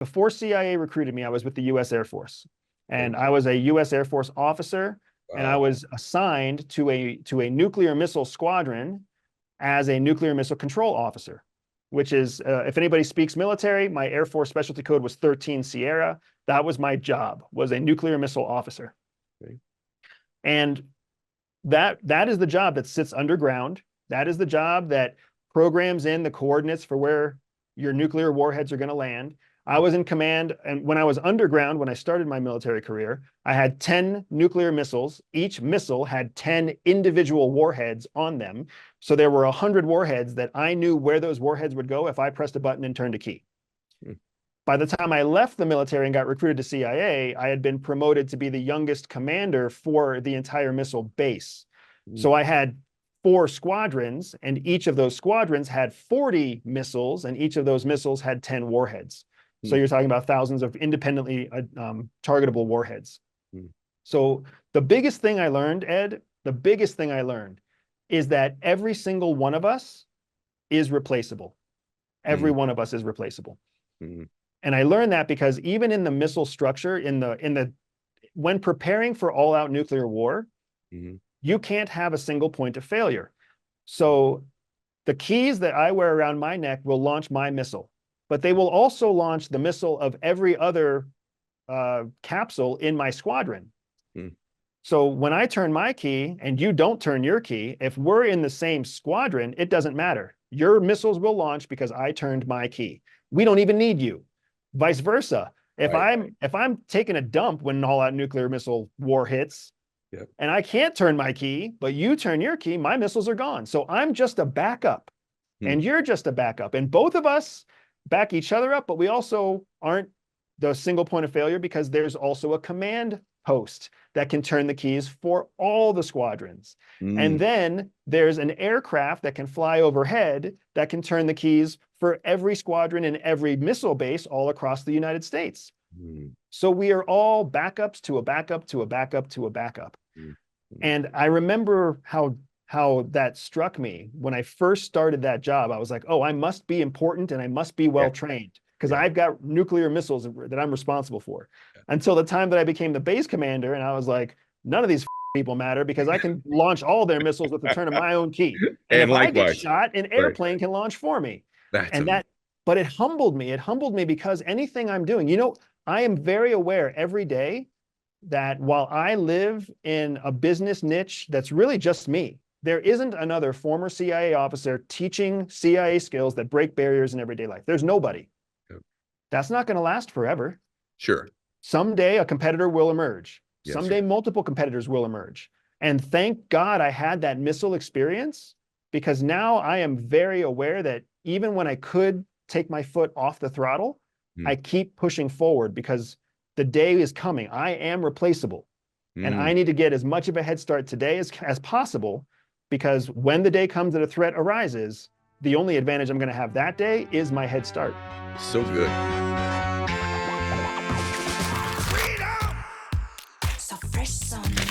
before CIA recruited me, I was with the U.S. Air Force, and Okay. I was a U.S. Air Force officer, and I Wow. was assigned to a nuclear missile squadron as a nuclear missile control officer, which is, if anybody speaks military, my Air Force specialty code was 13 Sierra. That was my job, was a nuclear missile officer. Okay. And that is the job that sits underground. That is the job that programs in the coordinates for where your nuclear warheads are going to land. I was in command, and when I was underground, when I started my military career, I had 10 nuclear missiles. Each missile had 10 individual warheads on them. So there were 100 warheads that I knew where those warheads would go if I pressed a button and turned a key. Hmm. By the time I left the military and got recruited to CIA, I had been promoted to be the youngest commander for the entire missile base. So I had 4 squadrons, and each of those squadrons had 40 missiles, and each of those missiles had 10 warheads. So you're talking about thousands of independently targetable warheads. So the biggest thing I learned, Ed, the biggest thing I learned is that every single one of us is replaceable. Every one of us is replaceable. And I learned that because even in the missile structure, when preparing for all-out nuclear war, you can't have a single point of failure. So the keys that I wear around my neck will launch my missile, but they will also launch the missile of every other capsule in my squadron. So when I turn my key and you don't turn your key, if we're in the same squadron, it doesn't matter. Your missiles will launch because I turned my key. We don't even need you. Vice versa. If I'm taking a dump when an all-out nuclear missile war hits, and I can't turn my key, but you turn your key, my missiles are gone. So I'm just a backup, and you're just a backup. And both of us back each other up, but we also aren't the single point of failure because there's also a command post that can turn the keys for all the squadrons. And then there's an aircraft that can fly overhead that can turn the keys for every squadron and every missile base all across the United States. So we are all backups to a backup to a backup to a backup. And I remember how that struck me when I first started that job. I was like, oh, I must be important and I must be well trained because I've got nuclear missiles that I'm responsible for. Until the time that I became the base commander, and I was like, none of these people matter because I can launch all their missiles with the turn of my own key. And if I get shot, an airplane can launch for me. But it humbled me. It humbled me because anything I'm doing, I am very aware every day that while I live in a business niche that's really just me, there isn't another former CIA officer teaching CIA skills that break barriers in everyday life. There's nobody. That's not going to last forever. Sure. Someday a competitor will emerge. Someday multiple competitors will emerge. And thank God I had that missile experience, because now I am very aware that even when I could take my foot off the throttle, I keep pushing forward because the day is coming. I am replaceable. And I need to get as much of a head start today as possible, because when the day comes that a threat arises, the only advantage I'm going to have that day is my head start. So good. So fresh, son.